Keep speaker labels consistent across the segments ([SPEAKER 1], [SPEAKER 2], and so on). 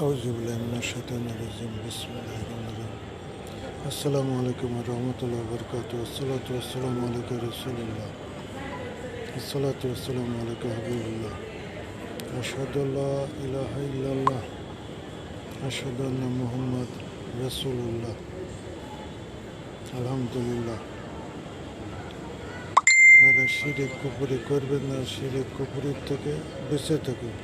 [SPEAKER 1] আউযুবিল্লাহি মিনাশ শাইতানির রাজিম বিসমিল্লাহির রহমানির রহিম আসসালামু আলাইকুম ওয়া রাহমাতুল্লাহি ওয়া বারাকাতুহু আসসালাতু ওয়াসসালামু আলাইকা রাসূলিল্লাহ আসসালাতু ওয়াসসালামু আলাইকা হাবিবিল্লাহ আশহাদু আল্লা ইলাহা ইল্লাল্লাহ আশহাদু আন্না মুহাম্মাদ রাসূলুল্লাহ আলহামদুলিল্লাহ। এরা শিরিক কুফরি করবেন না, শিরিক কুফরির থেকে বেঁচে থাকুন।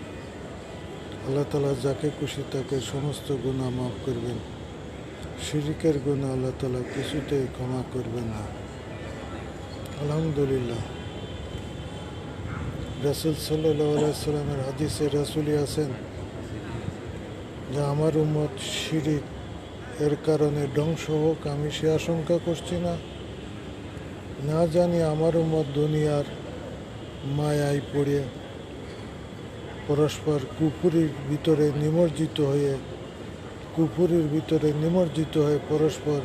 [SPEAKER 1] আল্লাহ তাআলা যাকে খুশি তাকে সমস্ত গুনাহ মাফ করবেন। শিরিকের গুনাহ আল্লাহ তাআলা কিছুতেই ক্ষমা করবেন না। আলহামদুলিল্লাহ। রাসূল সাল্লাল্লাহু আলাইহি সাল্লামের হাদিসে রাসূলই আছেন যে আমার উম্মত শিরিক এর কারণে ধ্বংস হোক আমি সে আশঙ্কা করছি না। না জানি আমার উম্মত দুনিয়ার মায়ায় পড়ে পরস্পর কুফরির ভিতরে নিমজ্জিত হয়ে পরস্পর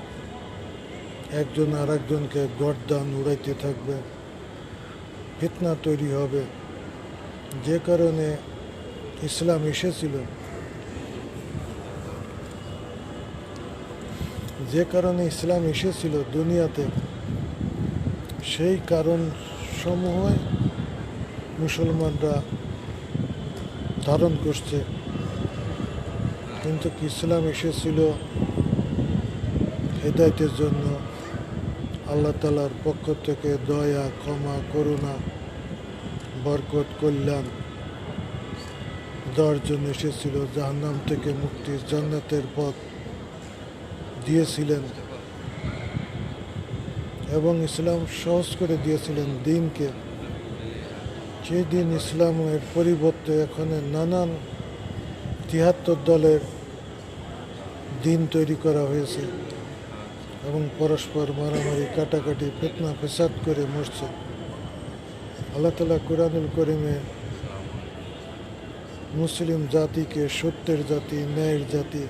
[SPEAKER 1] একজন আর একজনকে গর্দান উড়াইতে থাকবে, ফিতনা তৈরি হবে। যে কারণে ইসলাম এসেছিল দুনিয়াতে, সেই কারণ সমূহ মুসলমানরা ধারণ করছে। কিন্তু ইসলাম এসেছিল হেদায়েতের জন্য, আল্লাহ তাআলার পক্ষ থেকে দয়া, ক্ষমা, করুণা, বরকত, কল্যাণ দেওয়ার জন্য এসেছিল। জাহান্নাম থেকে মুক্তি, জান্নাতের পথ দিয়েছিলেন এবং ইসলাম সহজ করে দিয়েছিলেন দিনকে। সেই দিন ইসলামের পরিবর্তে এখন নানান ৭৩ দলের দিন তৈরি করা হয়েছে এবং পরস্পর মারামারি, কাটাকাটি, ফিতনা ফেসাদ করে মরছে। আল্লাহ তাআলা কুরআনুল কারীমে মুসলিম জাতিকে সত্যের জাতি, ন্যায়ের জাতি,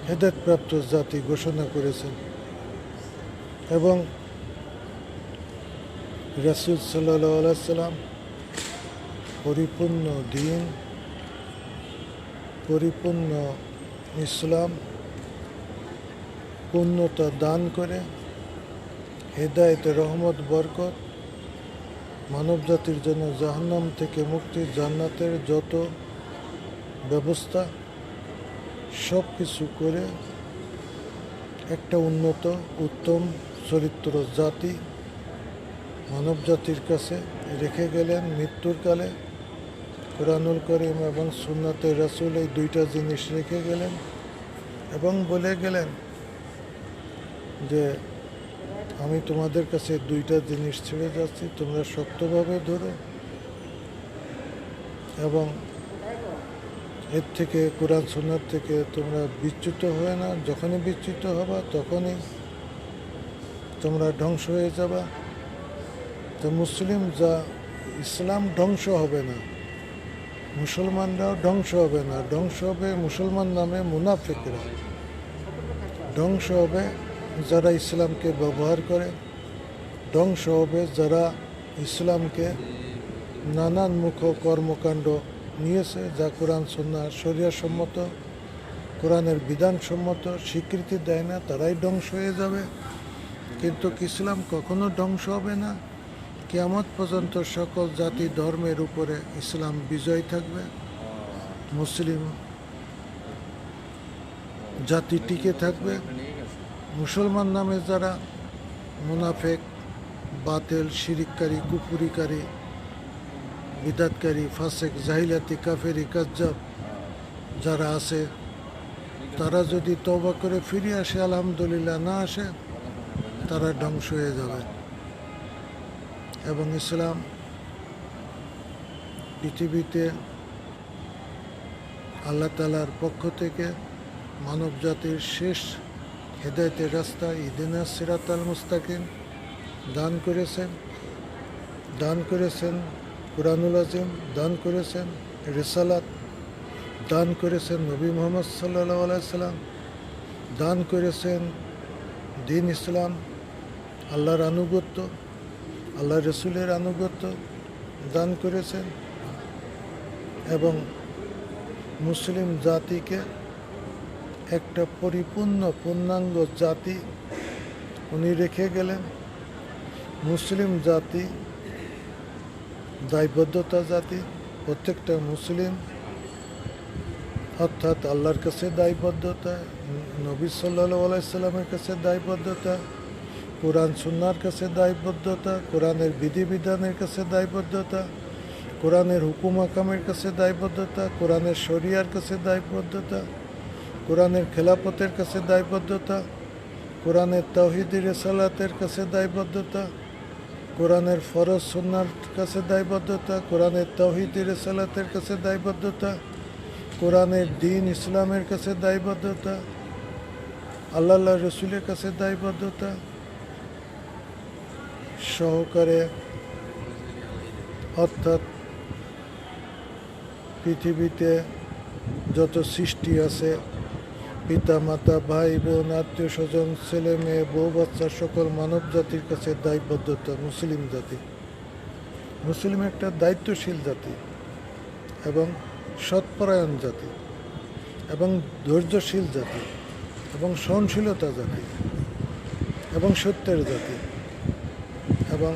[SPEAKER 1] হেদায়েতপ্রাপ্ত জাতি ঘোষণা করেছেন এবং রাসূল সাল্লাল্লাহু আলাইহি সাল্লাম পরিপূর্ণ দ্বীন, পরিপূর্ণ ইসলাম, পূর্ণতা দান করে হেদায়েত, রহমত, বরকত, মানব জাতির জন্য জাহান্নাম থেকে মুক্তি, জান্নাতের যত ব্যবস্থা সব কিছু করে একটা উন্নত উত্তম চরিত্র জাতি মানব জাতির কাছে রেখে গেলেন মৃত্যুর কালে। কুরআনুল কারীম এবং সুন্নাতে রাসূল এই দুইটা জিনিস রেখে গেলেন এবং বলে গেলেন যে আমি তোমাদের কাছে দুইটা জিনিস ছেড়ে যাচ্ছি, তোমরা শক্তভাবে ধরো এবং এর থেকে, কুরআন সুন্নাত থেকে তোমরা বিচ্যুত হয়ে না। যখনই বিচ্যুত হবা তখনই তোমরা ধ্বংস হয়ে যাবা। তো ইসলাম ধ্বংস হবে না, মুসলমানরাও ধ্বংস হবে না। ধ্বংস হবে মুসলমান নামে মুনাফিকরা, ধ্বংস হবে যারা ইসলামকে ব্যবহার করে, ধ্বংস হবে যারা ইসলামকে নানান মুখ কর্মকাণ্ড নিয়েছে যা কোরআন সুন্নাহ শরিয়া সম্মত, কোরআনের বিধানসম্মত স্বীকৃতি দেয় না, তারাই ধ্বংস হয়ে যাবে। কিন্তু ইসলাম কখনো ধ্বংস হবে না। কিয়ামত পর্যন্ত সকল জাতি ধর্মের উপরে ইসলাম বিজয় থাকবে, মুসলিম জাতি টিকে থাকবে। মুসলমান নামে যারা মুনাফেক, বাতিল, শিরিককারী, কুফরিকারী, বিদাতকারী, ফাসেক, জাহিলাতি, কাফেরি, কাজ্জাব যারা আছে, তারা যদি তওবা করে ফিরে আসে, আলহামদুলিল্লাহ, না আসে তারা ধ্বংস হয়ে যাবে। এবং ইসলাম পৃথিবীতে আল্লাহ তাআলার পক্ষ থেকে মানব জাতির শেষ হেদায়েতের রাস্তা ইহদিনাস সিরাতাল মুস্তাকিম দান করেছেন কুরআনুল আযীম, দান করেছেন রিসালাত, দান করেছেন নবী মুহাম্মদ সাল্লাল্লাহু আলাইহি সাল্লাম, দান করেছেন দ্বীন ইসলাম, আল্লাহর আনুগত্য, আল্লাহ রসুলের আনুগত্য দান করেছেন এবং মুসলিম জাতিকে একটা পূর্ণাঙ্গ জাতি উনি রেখে গেলেন। মুসলিম জাতি দায়বদ্ধতা জাতি, প্রত্যেকটা মুসলিম অর্থাৎ আল্লাহর কাছে দায়বদ্ধতা, নবী সাল্লাল্লাহু আলাইহি সাল্লামের কাছে দায়বদ্ধতা, কোরআন সুন্নাহর কাছে দায়বদ্ধতা, কোরআনের বিধিবিধানের কাছে দায়বদ্ধতা, কোরআনের হুকুম আকামের কাছে দায়বদ্ধতা, কোরআনের শরিয়ার কাছে দায়বদ্ধতা, কোরআনের খেলাফতের কাছে দায়বদ্ধতা, কোরআনের তাওহীদ রিসালাতের কাছে দায়বদ্ধতা, কোরআনের ফরজ সুন্নাহর কাছে দায়বদ্ধতা, কোরআনের তাওহীদ রিসালাতের কাছে দায়বদ্ধতা, কোরআনের দ্বীন ইসলামের কাছে দায়বদ্ধতা, আল্লাহ রসুলের কাছে দায়বদ্ধতা সহকারে, অর্থাৎ পৃথিবীতে যত সৃষ্টি আছে, পিতা মাতা ভাই বোন আত্মীয় স্বজন ছেলে মেয়ে বউ বাচ্চা সকল মানব জাতির কাছে দায়বদ্ধতা। মুসলিম জাতি, মুসলিম একটা দায়িত্বশীল জাতি এবং সৎপরায়ণ জাতি এবং ধৈর্যশীল জাতি এবং সহনশীলতা জাতি এবং সত্যের জাতি এবং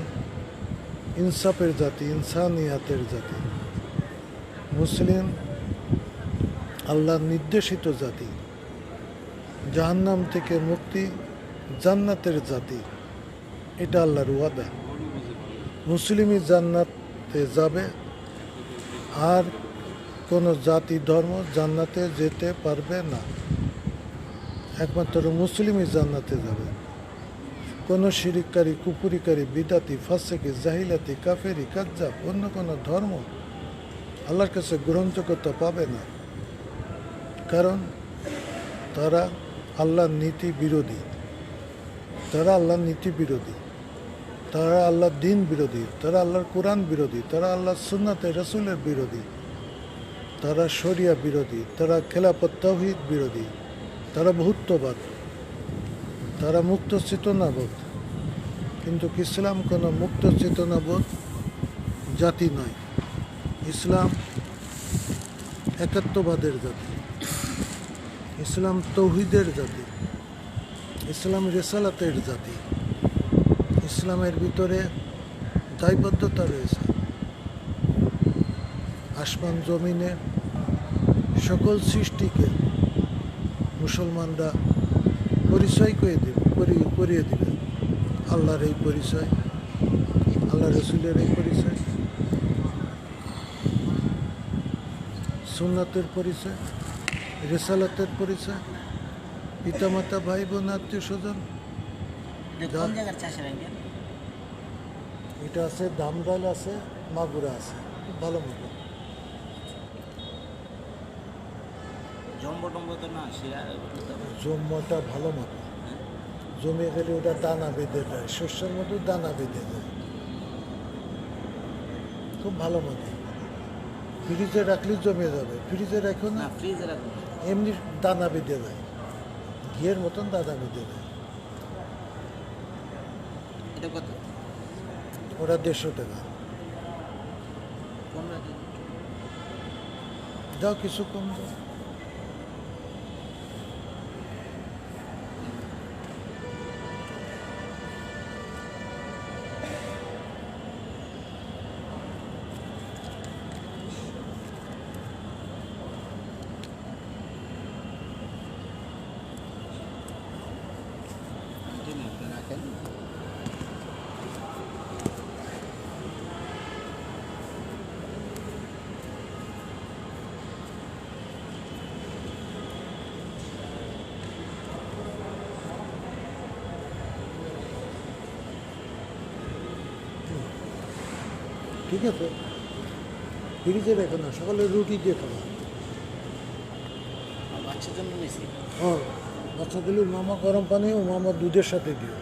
[SPEAKER 1] ইনসাফের জাতি, ইনসানিয়াতের জাতি। মুসলিম আল্লাহর নির্দেশিত জাতি, জাহান্নাম থেকে মুক্তি, জান্নাতের জাতি। এটা আল্লাহর ওয়াদা। মুসলিমই জান্নাতে যাবে, আর কোনো জাতি ধর্ম জান্নাতে যেতে পারবে না। একমাত্র মুসলিমই জান্নাতে যাবে। কোনো শিরিককারী, কুফুরিকারী, বিদাতি, ফাসেকি, জাহিলাতি, কাফেরি, কাজ্জাব, অন্য কোনো ধর্ম আল্লাহর কাছে গ্রহণযোগ্যতা পাবে না, কারণ তারা আল্লাহর নীতি বিরোধী, তারা আল্লাহর নীতি বিরোধী, তারা আল্লাহর দ্বীন বিরোধী, তারা আল্লাহর কোরআন বিরোধী, তারা আল্লাহর সুন্নাতে রাসূলের বিরোধী, তারা শরিয়া বিরোধী, তারা খেলাফত তাওহীদ বিরোধী, তারা বহুত্ববাদ, তারা মুক্ত চেতনাবোধ। কিন্তু ইসলাম কোনো মুক্ত চেতনাবোধ জাতি নয়। ইসলাম একাত্মবাদের জাতি, ইসলাম তৌহিদের জাতি, ইসলাম রিসালাতের জাতি। ইসলামের ভিতরে দায়বদ্ধতা রয়েছে। আসমান জমিনে সকল সৃষ্টিকে মুসলমানরা পরিচয় করিয়ে দিবে। আল্লাহর এই পরিচয়, আল্লাহ রসুলের এই পরিচয়, সুন্নাতের পরিচয়, রিসালাতের পরিচয়, পিতামাতা ভাই বোন আত্মীয় স্বজন। এটা আছে দামদাল, আছে মাগুরা, আছে খুব ভালো মতো। জম্মটা ভালো মতো জমে গেলে ওটা দানা বেঁধে দেয়, শস্যের মতো দানা বেঁধে দেয়, খুব ভালো মতো। ফ্রিজে রাখলে জমে যাবে, ফ্রিজে রাখো না, ফ্রিজে রাখো, এমনি দানা বেঁধে দেয়, ঘিয়ের মতন দানা বেঁধে দেয়। ওটা 150 টাকা। যাও কিছু কম দাও। ঠিক আছে, ফ্রিজে রেখো না, সকালে রুটি দিয়ে খাবো। বাচ্চাদের নিয়েছি, হ্যাঁ বাচ্চাদের মামা গরম পানি ও মামা দুধের সাথে দিও।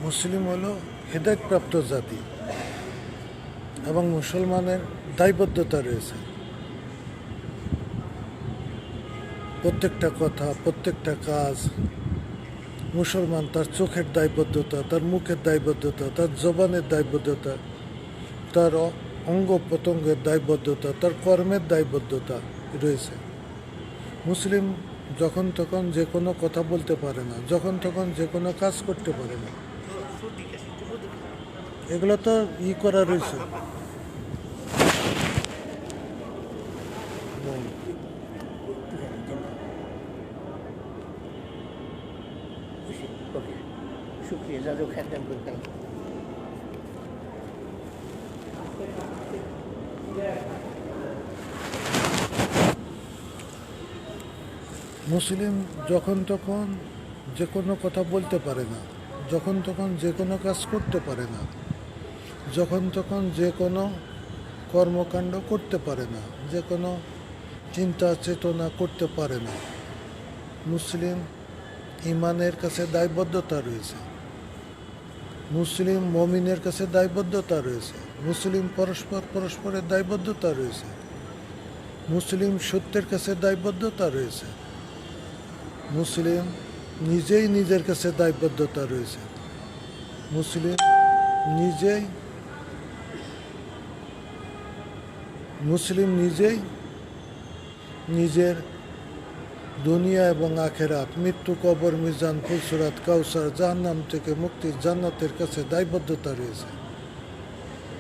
[SPEAKER 1] মুসলিম হলো হেদায়েতপ্রাপ্ত জাতি এবং মুসলমানের দায়বদ্ধতা রয়েছে। প্রত্যেকটা কথা, প্রত্যেকটা কাজ মুসলমান তার চোখের দায়বদ্ধতা, তার মুখের দায়বদ্ধতা, তার জবানের দায়বদ্ধতা, তার অঙ্গ প্রত্যঙ্গের দায়বদ্ধতা, তার কর্মের দায়বদ্ধতা রয়েছে। মুসলিম যখন তখন যে কোনো কথা বলতে পারে না, যখন তখন যে কোনো কাজ করতে পারে না। এগুলো তো করা রয়েছে।
[SPEAKER 2] শুক্রিয়া যাদব খাদ্যান করতাম।
[SPEAKER 1] মুসলিম যখন তখন যে কোনো কথা বলতে পারে না, যখন তখন যে কোনো কাজ করতে পারে না, যখন তখন যে কোনো কর্মকাণ্ড করতে পারে না, যে কোনো চিন্তা চেতনা করতে পারে না। মুসলিম ইমানের কাছে দায়বদ্ধতা রয়েছে, মুসলিম মমিনের কাছে দায়বদ্ধতা রয়েছে, মুসলিম পরস্পরের দায়বদ্ধতা রয়েছে, মুসলিম সত্যের কাছে দায়বদ্ধতা রয়েছে, মুসলিম নিজেই নিজের কাছে দায়বদ্ধতা রয়েছে, মুসলিম নিজেই নিজের দুনিয়া এবং আখেরাত, মৃত্যু, কবর, মিজান, ফুলসুরাত, কাউসার, জাহান্নাম থেকে মুক্তি, জান্নাতের কাছে দায়বদ্ধতা রয়েছে।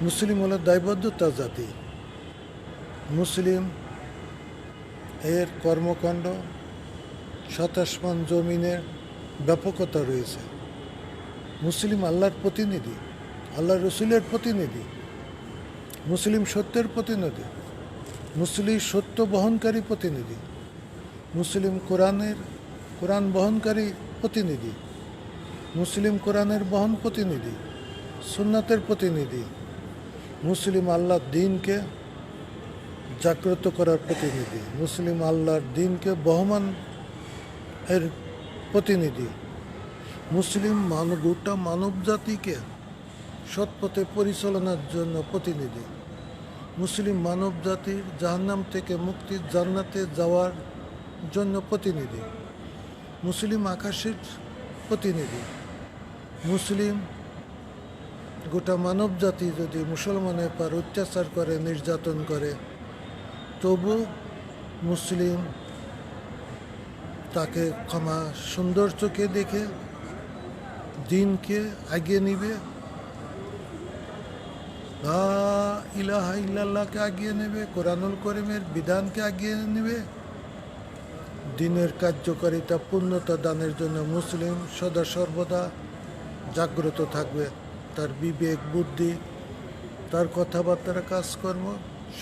[SPEAKER 1] মুসলিম হলো দায়বদ্ধতা জাতি। মুসলিম এর কর্মকাণ্ড 27 আসমান জমিনের ব্যাপকতা রয়েছে। মুসলিম আল্লাহর প্রতিনিধি, আল্লাহ রসুলের প্রতিনিধি, মুসলিম সত্যের প্রতিনিধি, মুসলিম সত্য বহনকারী প্রতিনিধি, মুসলিম কোরআন বহনকারী প্রতিনিধি, মুসলিম কোরআনের বহন প্রতিনিধি, সুন্নাতের প্রতিনিধি, মুসলিম আল্লাহর দ্বীনকে জাগ্রত করার প্রতিনিধি, মুসলিম আল্লাহর দ্বীনকে বহমান এর প্রতিনিধি, মুসলিম গোটা মানব জাতিকে সৎপথে পরিচালনার জন্য প্রতিনিধি, মুসলিম মানব জাতির জাহান্নাম থেকে মুক্তি, জান্নাতে যাওয়ার জন্য প্রতিনিধি, মুসলিম আকাশের প্রতিনিধি। মুসলিম গোটা মানব জাতি যদি মুসলমানের পর অত্যাচার করে, নির্যাতন করে, তবু মুসলিম তাকে ক্ষমা সুন্দর চোখে দেখে দিনকে এগিয়ে নিবে, লা ইলাহা ইল্লাল্লাহকে এগিয়ে নেবে, কোরআনুল করিমের বিধানকে এগিয়ে নেবে। দিনের কার্যকারিতা পূর্ণতা দানের জন্য মুসলিম সদা সর্বদা জাগ্রত থাকবে। তার বিবেক, বুদ্ধি, তার কথাবার্তার, কাজকর্ম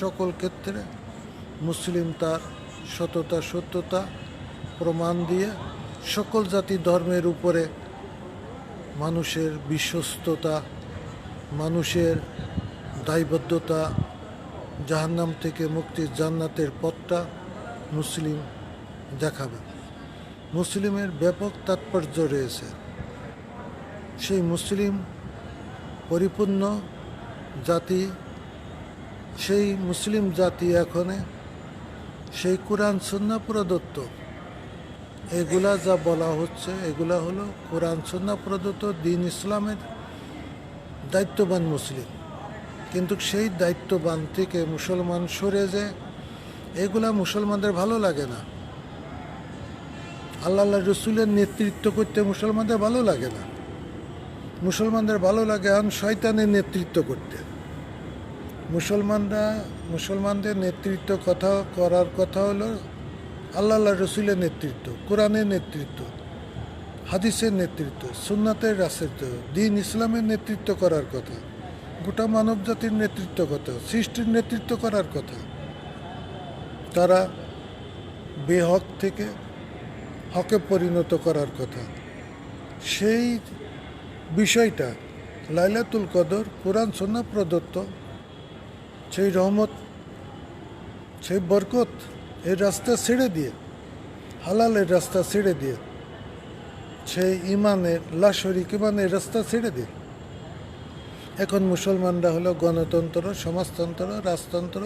[SPEAKER 1] সকল ক্ষেত্রে মুসলিম তার সত্যতা প্রমাণ দিয়ে সকল জাতি ধর্মের উপরে মানুষের বিশ্বস্ততা, মানুষের দায়বদ্ধতা, জাহান্নাম থেকে মুক্তি, জান্নাতের পথটা মুসলিম দেখাবে। মুসলিমের ব্যাপক তাৎপর্য রয়েছে। সেই মুসলিম পরিপূর্ণ জাতি, সেই মুসলিম জাতি এখন সেই কোরআন সুন্নাহ প্রদত্ত, এগুলা যা বলা হচ্ছে এগুলা হলো কোরআন সুন্নাহ প্রদত্ত দ্বীন ইসলামের দায়িত্ববান মুসলিম। কিন্তু সেই দায়িত্ববান থেকে মুসলমান সরে যায়, এগুলা মুসলমানদের ভালো লাগে না। আল্লাহ রসুলের নেতৃত্ব করতে মুসলমানদের ভালো লাগে না। মুসলমানদের ভালো লাগে এখন শয়তানের নেতৃত্ব করতে। মুসলমানদের নেতৃত্ব করার কথা হলো আল্লাহ রসুলের নেতৃত্ব, কোরআনের নেতৃত্ব, হাদিসের নেতৃত্ব, সুন্নাতের রাসূলের, দ্বীন ইসলামের নেতৃত্ব করার কথা, গোটা মানব জাতির নেতৃত্ব কথা, সৃষ্টির নেতৃত্ব করার কথা। তারা বেহক থেকে হকে পরিণত করার কথা। সেই বিষয়টা লাইলাতুল কদর কোরআন সুন্নাহ প্রদত্ত সেই রহমত, সেই বরকত এর রাস্তা ছেড়ে দিয়ে, হালালের রাস্তা ছেড়ে দিয়ে, সেই ইমানের লাশরিক ইমানের রাস্তা ছেড়ে দিয়ে এখন মুসলমানরা হলো গণতন্ত্র, সমাজতন্ত্র, রাজতন্ত্র,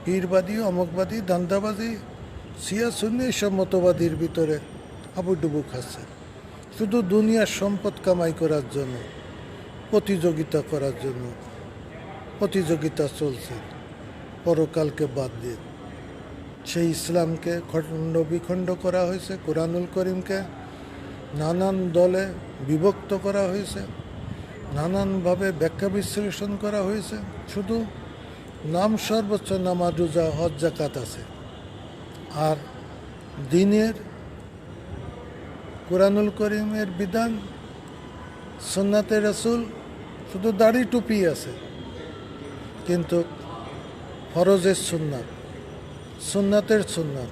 [SPEAKER 1] পীরবাদী, অমকবাদী, দান্দাবাদী, শিয়া সুন্নি এসব মতবাদীর ভিতরে হাবুডুবু খাচ্ছে। শুধু দুনিয়ার সম্পদ কামাই করার জন্য, প্রতিযোগিতা করার জন্য, প্রতিযোগিতা চলছে পরকালকে বাদ দিয়ে। সেই ইসলামকে খণ্ড বিখণ্ড করা হয়েছে, কোরআনুল করিমকে নানান দলে বিভক্ত করা হয়েছে, নানানভাবে ব্যাখ্যা বিশ্লেষণ করা হয়েছে। শুধু নাম সর্বোচ্চ নামাজ রোজা হজ যাকাত আছে, আর দ্বীনের কোরআনুল করিমের বিধান সুন্নাতে রাসূল শুধু দাড়ি টুপি আছে, কিন্তু ফরজের সুন্নাত, সুন্নাতের সুন্নাত,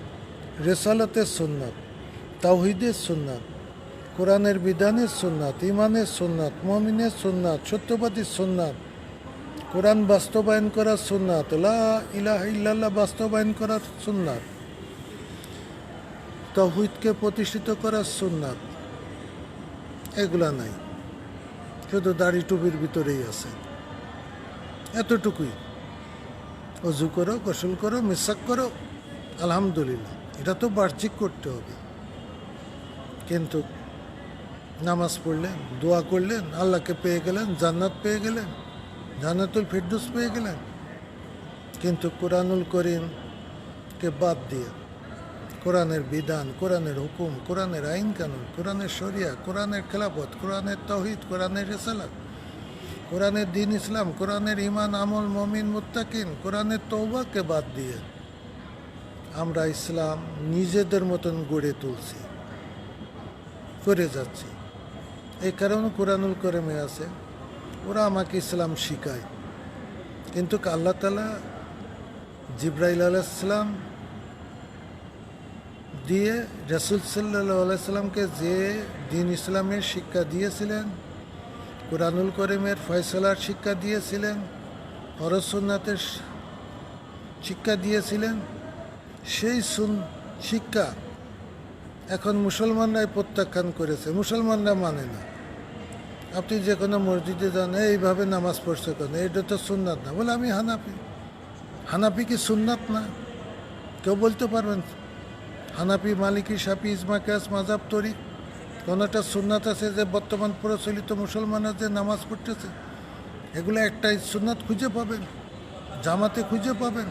[SPEAKER 1] রেসালাতের সুন্নাত, তাওহীদের সুন্নাত, কোরআনের বিধানের সুন্নাত, ইমানের সুন্নাত, মুমিনের সুন্নাত, সত্যবাদীর সুন্নাত, কোরআন বাস্তবায়ন করার সুন্নাত, লা ইলাহা ইল্লাল্লাহ বাস্তবায়ন করার সুন্নাত, তাওহীদকে প্রতিষ্ঠিত করার সুন্নাত, এগুলা নাই, শুধু দাড়ি টুপির ভিতরেই আছে। এতটুকুই। অজু করো, গোসল করো, মিসাক করো, আলহামদুলিল্লাহ, এটা তো বাহ্যিক করতে হবে। কিন্তু নামাজ পড়লেন, দোয়া করলেন, আল্লাহকে পেয়ে গেলেন, জান্নাত পেয়ে গেলেন, জান্নাতুল ফিরদৌস পেয়ে গেলেন, কিন্তু কোরআনুল করিমকে বাদ দিয়ে কোরআনের বিধান, কোরআনের হুকুম, কোরআনের আইন কানুন, কোরআনের শরিয়া, কোরআনের খেলাফত, কোরআনের তাওহীদ, কোরআনের রিসালাত, কোরআনের দ্বীন ইসলাম, কোরআনের ঈমান, আমল, মুমিন, মুত্তাকিন, কোরআনের তওবাকে বাদ দিয়ে আমরা ইসলাম নিজেদের মতন গড়ে তুলছি, করে যাচ্ছি। এই কারণে কোরআনুল করিমে আছে, ওরা আমাকে ইসলাম শিখায়। কিন্তু আল্লাহ তাআলা জিবরাইল আলাইহিস সালাম দিয়ে রাসূল সাল্লাল্লাহু আলাইহি সাল্লামকে যে দ্বীন ইসলামের শিক্ষা দিয়েছিলেন, কোরআনুল করিমের ফয়সালার শিক্ষা দিয়েছিলেন, ফরজ সুন্নাতের শিক্ষা দিয়েছিলেন, সেই শিক্ষা এখন মুসলমানরাই প্রত্যাখ্যান করেছে, মুসলমানরা মানে না। আপনি যে কোনো মসজিদে যান, এইভাবে নামাজ পড়ছে কেন, এটা তো সুন্নাত না। বলে আমি হানাফি। হানাফি কি সুন্নাত না? কেউ বলতে পারবেন? হানাফি, মালিকি, শাফি, ইজমা, কিয়াস, মাযহাব, তরিক, কোনোটা সুন্নাত আছে যে বর্তমান প্রচলিত মুসলমানরা যে নামাজ পড়তেছে, এগুলো একটাই সুন্নাত খুঁজে পাবেন? জামাতে খুঁজে পাবেন?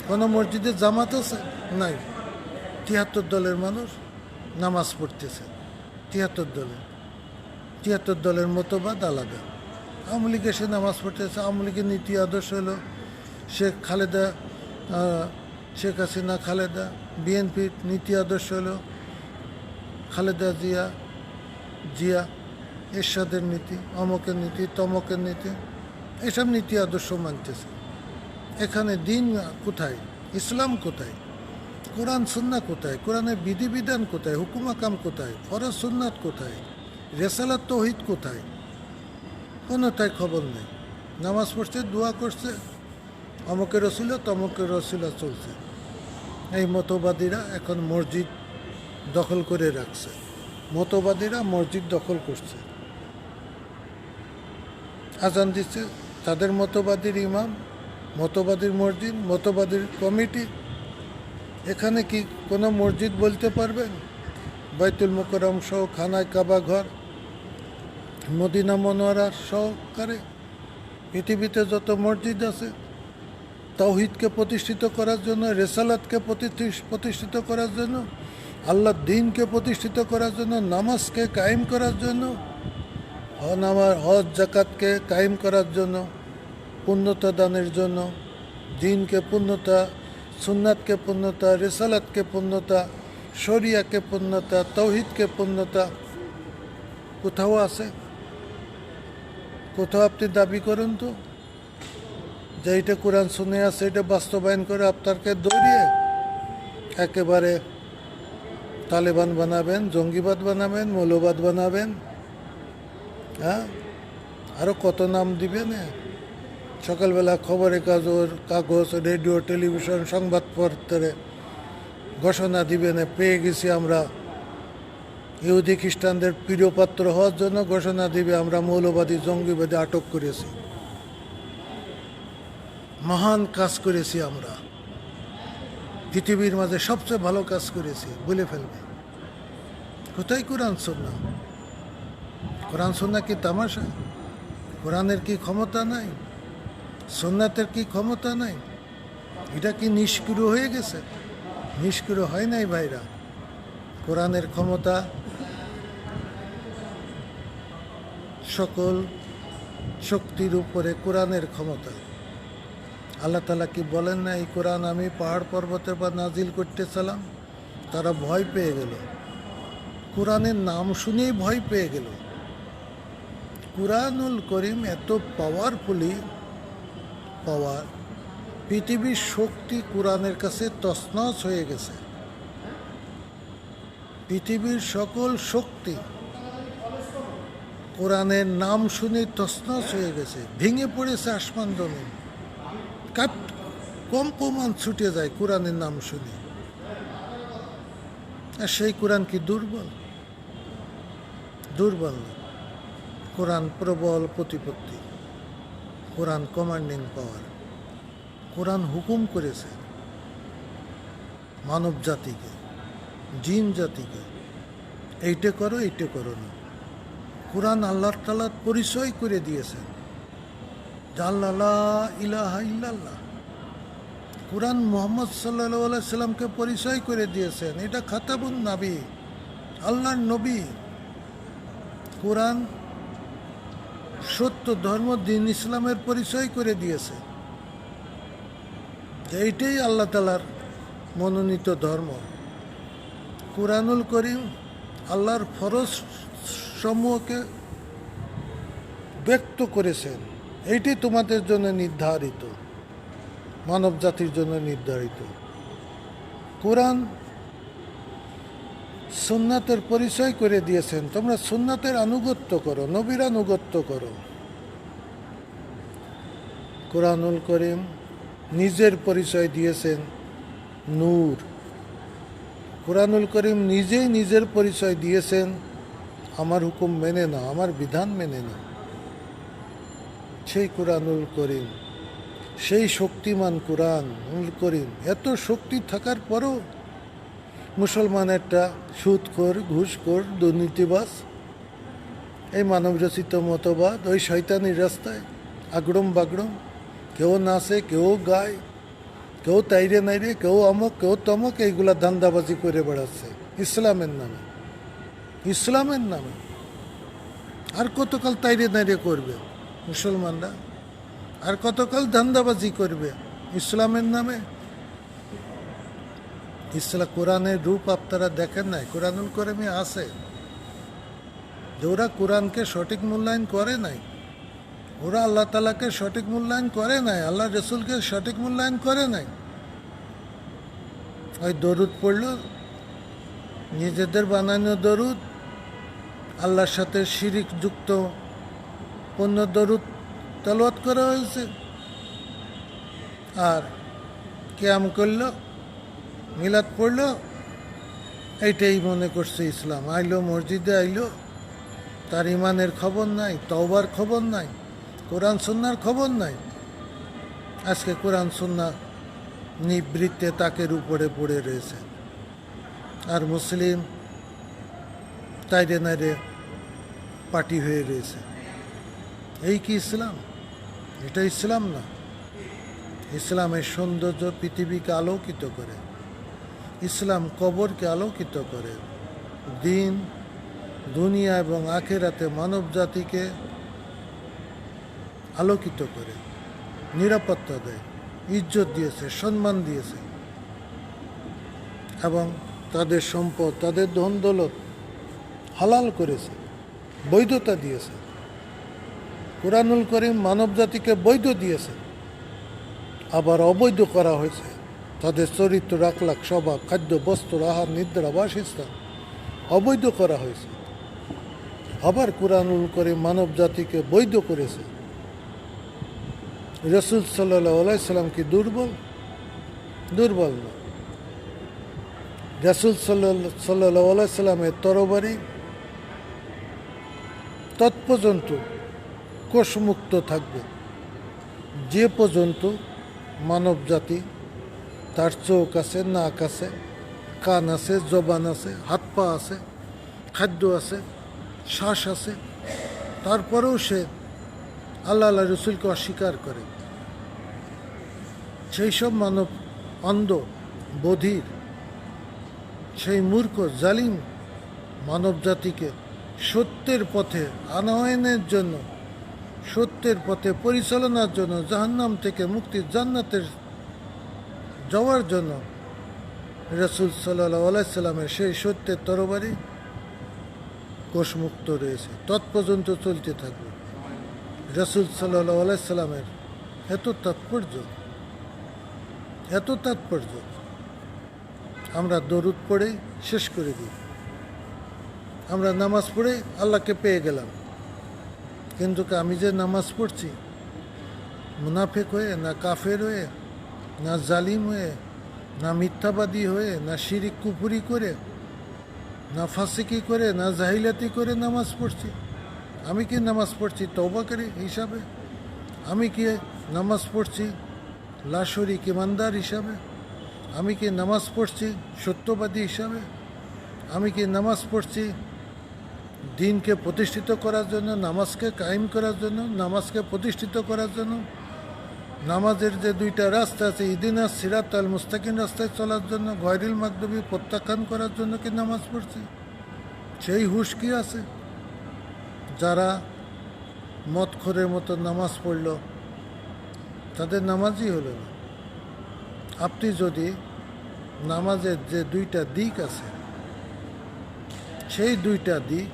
[SPEAKER 1] কোনো মসজিদে জামাত আছে? নাই। ৭৩ দলের মানুষ নামাজ পড়তেছে, ৭৩ দলের মতবাদ আলাদা। আওয়ামী লীগ এসে নামাজ পড়তেছে, আওয়ামী লীগের নীতি আদর্শ হলো শেখ হাসিনা খালেদা, বিএনপির নীতি আদর্শ হলো খালেদা জিয়া, এরশাদের নীতি, অমকের নীতি, তমকের নীতি, এসব নীতি আদর্শ মানতেছে। এখানে দ্বীন কোথায়? ইসলাম কোথায়? কোরআন সুন্নাহ কোথায়? কোরআনের বিধিবিধান কোথায়? হুকুম আকাম কোথায়? ফরজ সুন্নাত কোথায়? রেসালাত তাওহীদ কোথায়? কোনোটাই খবর নেই। নামাজ পড়ছে, দোয়া করছে, অমকের রসুলা তমকের রসুলা চলছে। এই মতবাদীরা এখন মসজিদ দখল করে রাখছে, মতবাদীরা মসজিদ দখল করছে, আজান দিচ্ছে, তাদের মতবাদীর ইমাম, মতবাদীর মসজিদ, মতবাদীর কমিটি। এখানে কি কোনো মসজিদ বলতে পারবেন? বাইতুল মুকাররম সহ, খানায় কাবা ঘর, মদিনা মুনাওয়ারা সহকারে পৃথিবীতে যত মসজিদ আছে, তাওহীদকে প্রতিষ্ঠিত করার জন্য, রেসালাতকে প্রতিষ্ঠিত করার জন্য, আল্লাহর দ্বীনকে প্রতিষ্ঠিত করার জন্য, নামাজকে কায়েম করার জন্য, হজ যাকাতকে কায়েম করার জন্য, পূর্ণতা দানের জন্য, দ্বীনকে পূর্ণতা, সুন্নাতকে পূর্ণতা, রেসালাতকে পূর্ণতা, শরিয়াকে পূর্ণতা, তাওহীদকে পূর্ণতা কোথাও আছে? কোথাও আপনি দাবি করুন তো যে এটা কোরআন শুনে আছে, এটা বাস্তবায়ন করে আপনাকে দৌড়িয়ে একেবারে তালেবান বানাবেন, জঙ্গিবাদ বানাবেন, মৌলবাদ বানাবেন, হ্যাঁ, আরও কত নাম দিবেন। সকালবেলা খবরের কাগজ, রেডিও, টেলিভিশন, সংবাদপত্রে ঘোষণা দিবেন, পেয়ে গেছি আমরা ইহুদি খ্রিস্টানদের প্রিয়পাত্র হওয়ার জন্য ঘোষণা দিবে, আমরা মৌলবাদী জঙ্গিবাদী আটক করেছি, মহান কাজ করেছি, আমরা পৃথিবীর মাঝে সবচেয়ে ভালো কাজ করেছি বলে ফেলবে। কোথায় কোরআন সুন্নাহ? কোরআন সুন্নাহ কি তামাশা? কোরআনের কি ক্ষমতা নাই? সুন্নাতের কি ক্ষমতা নাই? এটা কি নিষ্ক্রিয় হয়ে গেছে? নিষ্ক্রিয় হয় নাই ভাইরা। কোরআনের ক্ষমতা সকল শক্তির উপরে কোরআনের ক্ষমতা। আল্লাহ তাআলা কি বলেন না, এই কোরআন আমি পাহাড় পর্বতে বা নাজিল করতেছিলাম, তারা ভয় পেয়ে গেল। কোরআনের নাম শুনেই ভয় পেয়ে গেল। কুরআনুল করিম এত পাওয়ারফুলি পাওয়ার, পৃথিবীর শক্তি কোরআনের কাছে তছনছ হয়ে গেছে। পৃথিবীর সকল শক্তি কোরআনের নাম শুনে তছনছ হয়ে গেছে, ভেঙে পড়েছে আসমান জমিন। কম্পমান ছুটে যায় কোরআনের নাম শুনে। আর সেই কোরআন কি দুর্বল? দুর্বল না। কোরআন প্রবল প্রতিপত্তি, কোরআন কমান্ডিং পাওয়ার। কোরআন হুকুম করেছে মানব জাতিকে, জিন জাতিকে, এইটা করো এইটা করো না। কোরআন আল্লাহ তাআলা পরিচয় করে দিয়েছেন, আল্লাহ লা ইলাহা ইল্লাল্লাহ। কোরআন মুহাম্মদ সাল্লাল্লাহু আলাইহি সাল্লামকে পরিচয় করে দিয়েছেন, এটা খাতাবুন নবী, আল্লাহর নবী। কোরআন সত্য ধর্ম দিন ইসলামের পরিচয় করে দিয়েছে, যে এইটাই আল্লাহ তাআলার মনোনীত ধর্ম। কুরআনুল করিম আল্লাহর ফরজ সমূহকে ব্যক্ত করেছেন, এইটাই তোমাদের জন্য নির্ধারিত, মানব জাতির জন্য নির্ধারিত। কোরআন সুন্নাতের পরিচয় করে দিয়েছেন, তোমরা সুন্নাতের আনুগত্য করো, নবীর আনুগত্য করো। কোরআনুল করিম নিজের পরিচয় দিয়েছেন নূর। কোরআনুল করিম নিজেই নিজের পরিচয় দিয়েছেন, আমার হুকুম মেনে নাও, আমার বিধান মেনে নাও। সেই কোরআনুল করিম, সেই শক্তিমান কোরআনুল করিম, এত শক্তি থাকার পরও মুসলমান একটা সুদখোর, ঘুষখোর, দুর্নীতিবাজ, এই মানবরচিত মতবাদ, ওই শয়তানির রাস্তায় আগড়ম বাগড়ম, কেউ নাচে, কেউ গায়, কেউ তাইরে নাইরে, কেউ অমক, কেউ তমক, এইগুলা ধান্দাবাজি করে বেড়াচ্ছে ইসলামের নামে। ইসলামের নামে আর কতকাল তাইরে নাইরে করবে মুসলমানরা? আর কতকাল ধান্দাবাজি করবে ইসলামের নামে? ইসলাম কোরআনের রূপ আপনারা দেখেন নাই? কোরআনুল করিমে আছে যে ওরা কোরআনকে সঠিক মূল্যায়ন করে নাই, ওরা আল্লাহ তাআলাকে সঠিক মূল্যায়ন করে নাই, আল্লাহ রসুলকে সঠিক মূল্যায়ন করে নাই। ওই দরুদ পড়ল, নিজেদের বানানো দরুদ, আল্লাহর সাথে শিরিক যুক্ত পণ্য দরুদ তেলাওয়াত করা হয়েছে, আর কিয়াম করল, মিলাদ পড়ল, এইটাই মনে করছে ইসলাম। আইলো মসজিদে আইলো, তার ইমানের খবর নাই, তওবার খবর নাই, কোরআন সুন্নাহর খবর নাই। আজকে কোরআন সুন্নাহ নিবৃত্তে তাকের উপরে পড়ে রয়েছে, আর মুসলিম তাইরে নাইরে পার্টি হয়ে রয়েছে। এই কি ইসলাম? এটা ইসলাম না। ইসলামের সৌন্দর্য পৃথিবীকে আলোকিত করে, ইসলাম কবরকে আলোকিত করে, দিন দুনিয়া এবং আখিরাতে মানব জাতিকে আলোকিত করে, নিরাপত্তা দেয়, ইজ্জত দিয়েছে, সম্মান দিয়েছে, এবং তাদের সম্পদ, তাদের ধন দৌলত হালাল করেছে, বৈধতা দিয়েছে। কোরআনুল করিম মানব জাতিকে বৈধ দিয়েছে, আবার অবৈধ করা হয়েছে। তাদের চরিত্র, আখলাক, স্বভাব, খাদ্য, বস্ত্র, আহার, নিদ্রা, বাসস্থান অবৈধ করা হয়েছে। আবার কোরআনুল করিম মানব জাতিকে বৈধ করেছে। রাসূল সাল্লাল্লাহু আলাইহি সাল্লাম কি দুর্বল? দুর্বল না। রাসূল সাল্লাল্লাহু আলাইহি সাল্লামের তরবারি তৎপর্যন্ত কোষমুক্ত থাকবে যে পর্যন্ত মানব জাতি, তার চোখ আছে, নাক আছে, কান আছে, জবান আছে, হাত পা আছে, খাদ্য আছে, শ্বাস আছে, তারপরেও সে আল্লাহ আল্লাহ রসুলকে অস্বীকার করে, সেই সব মানব অন্ধ বধির সেই মূর্খ জালিম মানব জাতিকে সত্যের পথে আনয়নের জন্য, সত্যের পথে পরিচালনার জন্য, জাহান্নাম থেকে মুক্তি জান্নাতের যাওয়ার জন্য রাসূল সাল্লাল্লাহু আলাইহি সাল্লামের সেই সত্যের তরবারি কোষমুক্ত রয়েছে, তৎপর্যন্ত চলতে থাকবে। রাসূল সাল্লাল্লাহু আলাইহি সাল্লামের এত তাৎপর্য আমরা দরুদ পড়েই শেষ করে দিই। আমরা নামাজ পড়ে আল্লাহকে পেয়ে গেলাম, কিন্তু আমি যে নামাজ পড়ছি মুনাফিক হয়ে, না কাফের হয়ে, না জালিম হয়ে, না মিথ্যাবাদী হয়ে, না শিরিক কুফরি করে, না ফাসিকি করে, না জাহিলাতি করে নামাজ পড়ছি। আমি কি নামাজ পড়ছি তওবাকারী হিসাবে? আমি কি নামাজ পড়ছি লা শরীক ইমানদার হিসাবে? আমি কি নামাজ পড়ছি সত্যবাদী হিসাবে? আমি কি নামাজ পড়ছি দিনকে প্রতিষ্ঠিত করার জন্য, নামাজকে কায়েম করার জন্য, নামাজকে প্রতিষ্ঠিত করার জন্য? নামাজের যে দুইটা রাস্তা আছে, ইহদিনাস সিরাতাল মুস্তাকিম রাস্তায় চলার জন্য, গয়রিল মাগদুবি প্রত্যাখ্যান করার জন্য কি নামাজ পড়ছি? সেই হুঁশ কি আছে? যারা মদখোরের মতো নামাজ পড়ল তাদের নামাজই হলো না। আপনি যদি নামাজের যে দুইটা দিক আছে, সেই দুইটা দিক,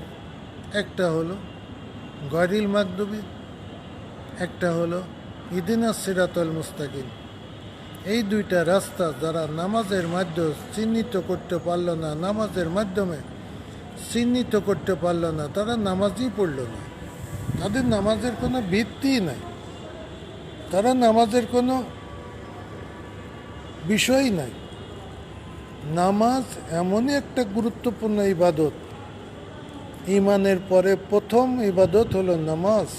[SPEAKER 1] একটা হলো গয়রিল মাগদুবি, একটা হলো ইহদিনাস সিরাতাল মুস্তাকিম, এই দুইটা রাস্তা যারা নামাজের মাধ্যমে চিহ্নিত করতে পারল না, নামাজের মাধ্যমে চিহ্নিত করতে পারল না, তারা নামাজই পড়ল না। তাদের নামাজের কোনো ভিত্তি নাই, তারা নামাজের কোনো বিষয় নাই। নামাজ এমনই একটা গুরুত্বপূর্ণ ইবাদত, ঈমানের পরে প্রথম ইবাদত হলো নামাজ।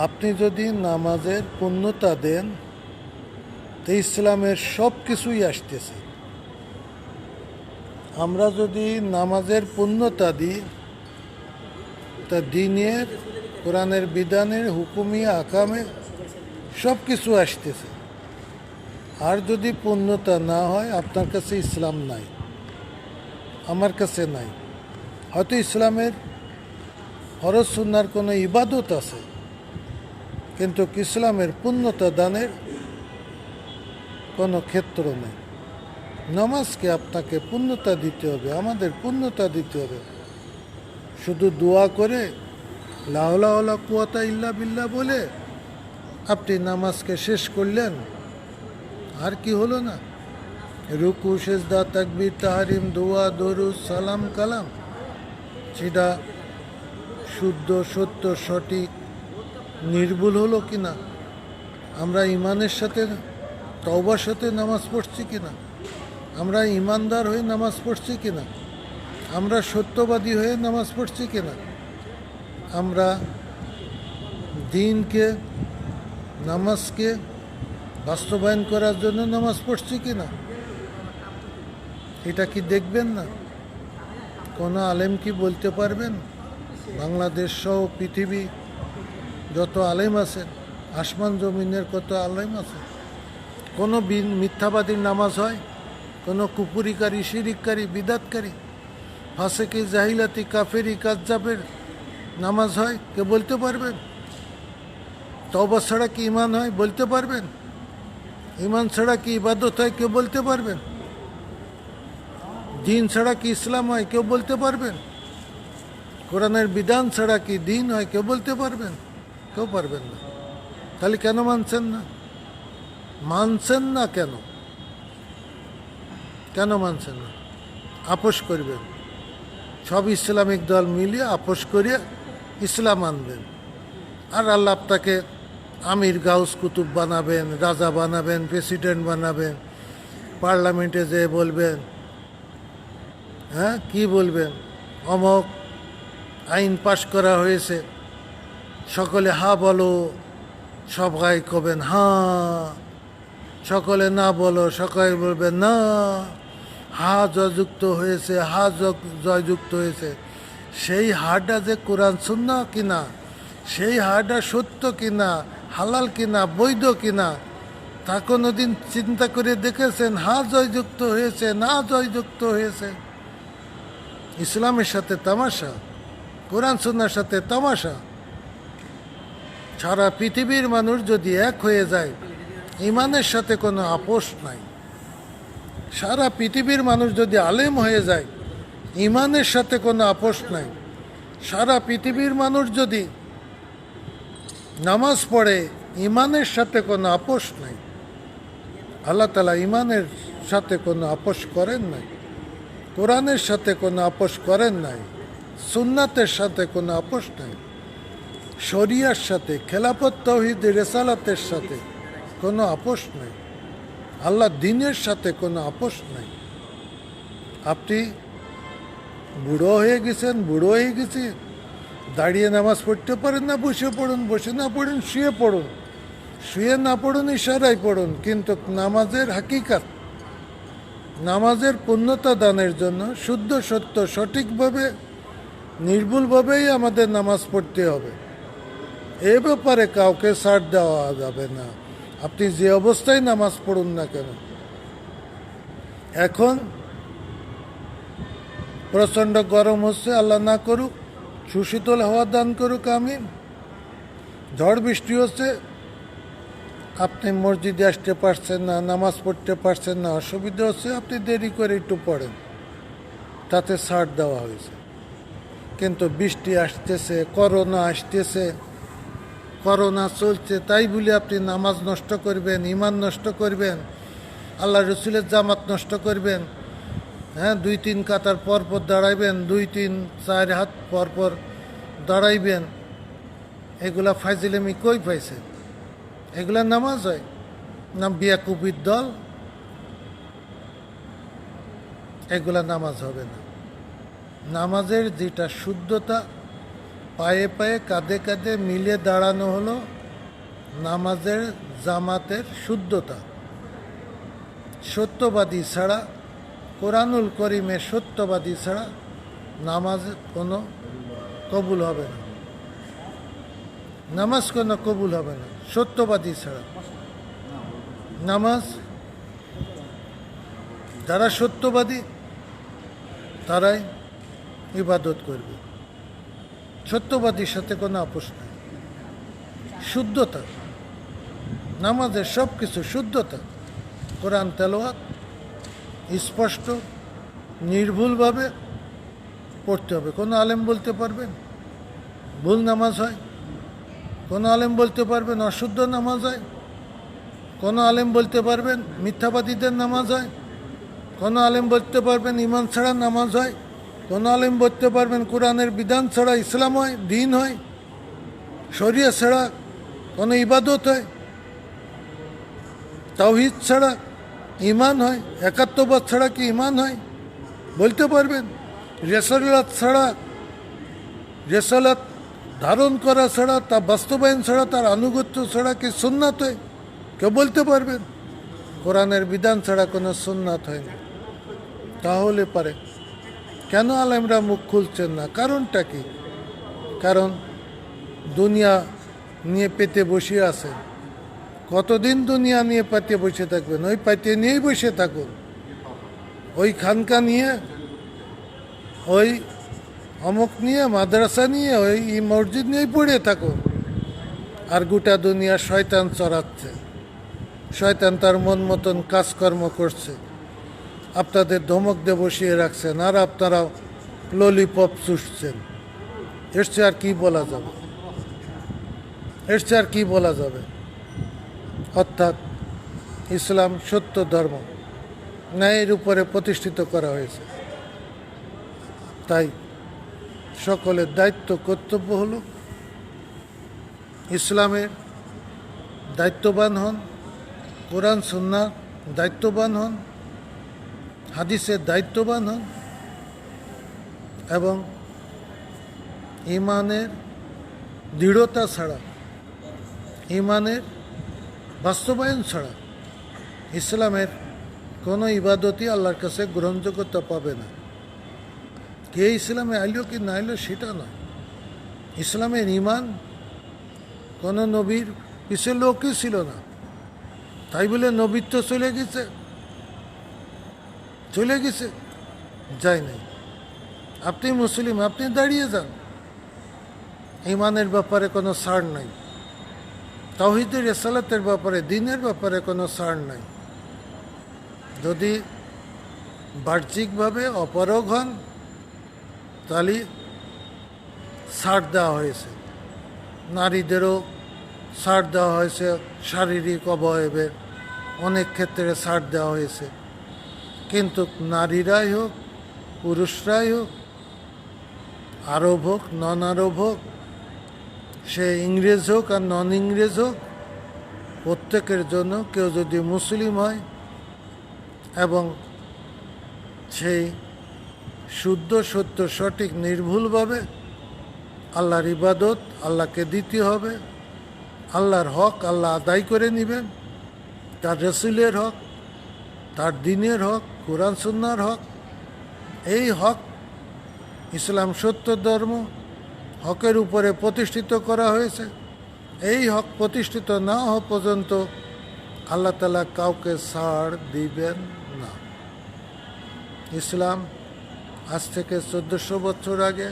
[SPEAKER 1] আপনি যদি নামাজের পূর্ণতা দেন তো ইসলামের সব কিছুই আসতেছে। আমরা যদি নামাজের পূর্ণতা দিই তা দ্বীনের, কোরআনের বিধানের, হুকুমি আকামে সব কিছু আসতেছে। আর যদি পূর্ণতা না হয়, আপনার কাছে ইসলাম নাই, আমার কাছে নাই। হয়তো ইসলামের ফরজ সুন্নাহর কোনো ইবাদত আছে, কিন্তু ইসলামের পূর্ণতা দানের কোনো ক্ষেত্র নেই। নামাজকে আপনাকে পূর্ণতা দিতে হবে, আমাদের পূর্ণতা দিতে হবে। শুধু দোয়া করে লা হাওলা ওয়ালা কুওয়াতা ইল্লা বিল্লাহ বলে আপনি নামাজকে শেষ করলেন, আর কি হলো না? রুকু, সেজদা, তাকবীর, তাহরিম, দোয়া, দরুদ, সালাম, কালাম, সেটা শুদ্ধ, সত্য, সঠিক, নির্ভুল হলো কিনা? আমরা ইমানের সাথে, তওবার সাথে নামাজ পড়ছি কিনা? আমরা ইমানদার হয়ে নামাজ পড়ছি কিনা? আমরা সত্যবাদী হয়ে নামাজ পড়ছি কিনা? আমরা দিনকে, নামাজকে বাস্তবায়ন করার জন্য নামাজ পড়ছি কিনা? এটা কি দেখবেন না? কোনো আলেম কি বলতে পারবেন? বাংলাদেশ সহ পৃথিবী যত আলেম আছেন, আসমান জমিনের কত আলেম আছে, কোনো মিথ্যাবাদীর নামাজ হয়? কোনো কুপুরিকারী, শিরিককারী, বিদাতকারী, ফাসেকি, জাহিলাতি, কাফেরি, কাজ্জাবের নামাজ হয়? কে বলতে পারবেন? তওবা ছাড়া কি ইমান হয়? বলতে পারবেন? ইমান ছাড়া কি ইবাদত হয়? কেউ বলতে পারবেন? দিন ছাড়া কি ইসলাম হয়? কেউ বলতে পারবেন? কোরআনের বিধান ছাড়া কি দিন হয়? কেউ বলতে পারবেন? কেউ পারবেন না। তাহলে কেন মানছেন না? মানছেন না কেন? কেন মানছেন না? আপোষ করবেন, সব ইসলামিক দল মিলিয়ে আপোষ করিয়ে ইসলাম আনবেন, আর আল্লাহ আপনাকে আমির, গাউস, কুতুব বানাবেন, রাজা বানাবেন, প্রেসিডেন্ট বানাবেন, পার্লামেন্টে যেয়ে বলবেন, হ্যাঁ কি বলবেন, অমক আইন পাশ করা হয়েছে, সকলে হা বলো, সবাই কবেন হা, সকলে না বলো, সকলে বলবেন না। হা জয়যুক্ত হয়েছে, হা জয়যুক্ত হয়েছে, সেই হাটা যে কোরআন সুন্নাহ কিনা, সেই হাটা সত্য কিনা, হালাল কিনা, বৈধ কিনা, তা কোনোদিন চিন্তা করে দেখেছেন হ্যাঁ জয়যুক্ত হয়েছে না জয়যুক্ত হয়েছে? ইসলামের সাথে তামাশা, কোরআন সুন্নাহর সাথে তামাশা। সারা পৃথিবীর মানুষ যদি এক হয়ে যায়, ইমানের সাথে কোনো আপোষ নাই। সারা পৃথিবীর মানুষ যদি আলেম হয়ে যায়, ইমানের সাথে কোনো আপোষ নাই। সারা পৃথিবীর মানুষ যদি নামাজ পড়ে, ইমানের সাথে কোনো আপোষ নাই। আল্লাহ তাআলা ইমানের সাথে কোনো আপোষ করেন নাই, কোরআনের সাথে কোনো আপোষ করেন নাই, সুন্নাতের সাথে কোনো আপোষ নাই, শরিয়ার সাথে, খেলাফত তাওহীদ রিসালাতের সাথে কোনো আপোষ নাই, আল্লাহ দ্বীনের সাথে কোনো আপোষ নাই। আপনি বুড়ো হয়ে গেছেন, বুড়ো হয়ে গেছি, দাঁড়িয়ে নামাজ পড়তে পারেন না, বসে পড়ুন, বসে না পড়ুন শুয়ে পড়ুন, শুয়ে না পড়ুন ইশারায় পড়ুন, কিন্তু নামাজের হাকিকাত, নামাজের পূর্ণতা দানের জন্য শুদ্ধ সত্য সঠিকভাবে নির্ভুলভাবেই আমাদের নামাজ পড়তে হবে। এ ব্যাপারে কাউকে ছাড় দেওয়া যাবে না, আপনি যে অবস্থায় নামাজ পড়ুন না কেন। এখন প্রচণ্ড গরম হচ্ছে, আল্লাহ না করুক, সুশীতল হাওয়া দান করুক, আমিন। ঝড় বৃষ্টি হচ্ছে, আপনি মসজিদে আসতে পারছেন না, নামাজ পড়তে পারছেন না, অসুবিধা হচ্ছে, আপনি দেরি করে একটু পড়েন, তাতে ছাড় দেওয়া হয়েছে। কিন্তু বৃষ্টি আসতেছে, করোনা আসতেছে, করোনা চলছে, তাই বলে আপনি নামাজ নষ্ট করবেন, ইমান নষ্ট করবেন, আল্লাহ রসুলের জামাত নষ্ট করবেন? হ্যাঁ, 2-3 কাতার পর পর দাঁড়াইবেন, 2-3-4 হাত পর পর দাঁড়াইবেন, এগুলা ফাইজিলামি কই পাইছে? এগুলা নামাজ হয় না বিয়াকুবির দল? এগুলা নামাজ হবে না। নামাজের যেটা শুদ্ধতা, পায়ে পায়ে কাঁধে কাঁধে মিলে দাঁড়ানো হলো নামাজের জামাতের শুদ্ধতা। সত্যবাদী ছাড়া, কোরআনুল করিমের সত্যবাদী ছাড়া নামাজ কোনো কবুল হবে না, নামাজ কোনো কবুল হবে না সত্যবাদী ছাড়া। নামাজ যারা সত্যবাদী তারাই ইবাদত করবে, সত্যবাদীর সাথে কোনো আপোষ নেই। শুদ্ধতা, নামাজের সব কিছু শুদ্ধতা, কোরআন তেলাওয়াত স্পষ্ট নির্ভুলভাবে পড়তে হবে। কোনো আলেম বলতে পারবেন ভুল নামাজ হয়? কোনো আলেম বলতে পারবেন অশুদ্ধ নামাজ হয়? কোনো আলেম বলতে পারবেন মিথ্যাবাদীদের নামাজ হয়? কোনো আলেম বলতে পারবেন ইমান ছাড়া নামাজ হয়? কোনো আলেম বলতে পারবেন কোরআনের বিধান ছাড়া ইসলাম হয়, দিন হয়? শরিয়া ছাড়া কোনো ইবাদত হয়? তাওহীদ ছাড়া ইমান হয়? একাত্মবাদ ছাড়া কি ইমান হয়? বলতে পারবেন? রেসালাত ছাড়া, রেসালাত ধারণ করা ছাড়া, তা বাস্তবায়ন ছাড়া, তার আনুগত্য ছাড়া কি সুন্নাত হয়? কেউ বলতে পারবেন? কোরআনের বিধান ছাড়া কোনো সুন্নাত হয় না। তাহলে পারে কেন আলেমরা মুখ খুলছেন না? কারণটা কি? কারণ দুনিয়া নিয়ে পেতে বসে আছেন। কতদিন দুনিয়া নিয়ে পাতে বসে থাকবেন? ওই পাতে নিয়েই বসে থাকুন, ওই খানকা নিয়ে, ওই অমুক নিয়ে, মাদ্রাসা নিয়ে, ওই মসজিদ নিয়েই পড়ে থাকুন। আর গোটা দুনিয়া শয়তান চড়াচ্ছে, শয়তান তার মন মতন কাজকর্ম করছে, আপনাদের ধমক দিয়ে বসিয়ে রাখছেন, আর আপনারাও ললিপপ চুষছেন। এর চেয়ে আর কি বলা যাবে? এর চেয়ে আর কি বলা যাবে? অর্থাৎ ইসলাম সত্য ধর্ম, ন্যায়ের উপরে প্রতিষ্ঠিত করা হয়েছে। তাই সকলের দায়িত্ব কর্তব্য হলো ইসলামের দায়িত্ববান হন, কোরআন সুন্নাহ দায়িত্ববান হন, হাদিসের দায়িত্ববান হন, এবং ইমানের দৃঢ়তা ছাড়া, ইমানের বাস্তবায়ন ছাড়া ইসলামের কোনো ইবাদতই আল্লাহর কাছে গ্রহণযোগ্যতা পাবে না। কে ইসলামে আইলো কি না আইলো সেটা নয়। ইসলামের ইমান কোনো নবীর পিছে লোকই ছিল না, তাই বলে নবীত্ব চলে গেছে? চলে গেছে? যায় নাই। আপনি মুসলিম, আপনি দাঁড়িয়ে যান। ঈমানের ব্যাপারে কোনো ছাড় নাই, তাওহীদের রিসালাতের ব্যাপারে, দ্বীনের ব্যাপারে কোনো ছাড় নাই। যদি বাহ্যিকভাবে অপারগ হন তাহলে ছাড় দেওয়া হয়েছে। নারীদেরও ছাড় দেওয়া হয়েছে, শারীরিক অবয়বের অনেক ক্ষেত্রে ছাড় দেওয়া হয়েছে। কিন্তু নারীরাই হোক, পুরুষরাই হোক, আরব হোক, নন আরব হোক, সে ইংরেজ হোক আর নন ইংরেজ হোক, প্রত্যেকের জন্য কেউ যদি মুসলিম হয় এবং সেই শুদ্ধ সত্য সঠিক নির্ভুলভাবে আল্লাহর ইবাদত আল্লাহকে দিতে হবে, আল্লাহর হক আল্লাহ আদায় করে নেবেন, তার রসুলের হক, তার দ্বীনের হক, কোরআন সুন্নাহর হক। এই হক ইসলাম সত্য ধর্ম, হকের উপরে প্রতিষ্ঠিত করা হয়েছে। এই হক প্রতিষ্ঠিত না হওয়া পর্যন্ত আল্লাহ তাআলা কাউকে ছাড় দিবেন না। ইসলাম আজ থেকে 1400 বছর আগে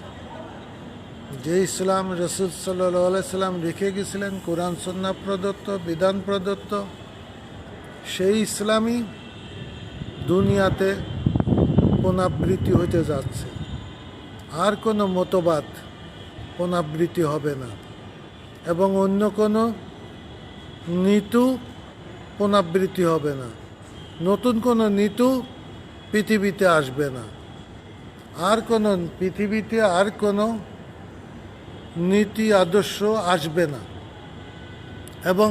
[SPEAKER 1] যে ইসলাম রসুল সাল্লাল্লাহু আলাইহি সাল্লাম রেখে গেছিলেন, কোরআন সুন্নাহ প্রদত্ত, বিধান প্রদত্ত, সেই ইসলামই দুনিয়াতে পুনরাবৃত্তি হতে যাচ্ছে। আর কোনো মতবাদ পুনরাবৃত্তি হবে না এবং অন্য কোনো নীতি পুনরাবৃত্তি হবে না। নতুন কোনো নীতি পৃথিবীতে আসবে না। আর কোনো পৃথিবীতে আর কোনো নীতি আদর্শ আসবে না এবং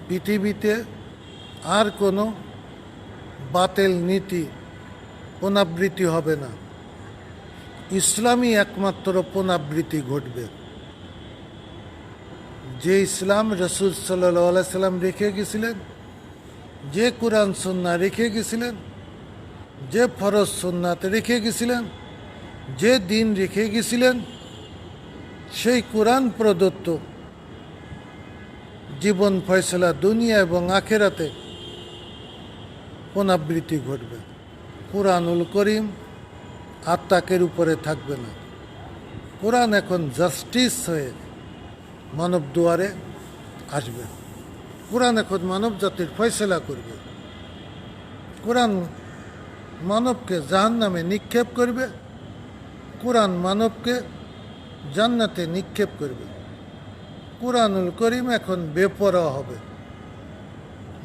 [SPEAKER 1] পৃথিবীতে আর কোনো বাতিল নীতি পুনরাবৃত্তি হবে না। ইসলামই একমাত্র পুনরাবৃত্তি ঘটবে। যে ইসলাম রসুল সাল্লাল্লাহু আলাইহি সাল্লাম রেখে গেছিলেন, যে কোরআন সুন্নাহ রেখে গেছিলেন, যে ফরজ সুন্নাত রেখে গেছিলেন, যে দ্বীন রেখে গেছিলেন, সেই কোরআন প্রদত্ত জীবন ফয়সালা দুনিয়া এবং আখেরাতে পুনরাবৃত্তি ঘটবে। কুরআনুল করিম আত্মাকের উপরে থাকবে না। কোরআন এখন জাস্টিস হয়ে মানব দুয়ারে আসবে। কোরআন এখন মানব জাতির ফয়সালা করবে। কোরআন মানবকে জাহান্নামে নিক্ষেপ করবে, কোরআন মানবকে জান্নাতে নিক্ষেপ করবে। কুরআনুল করিম এখন বেপরোয়া হবে।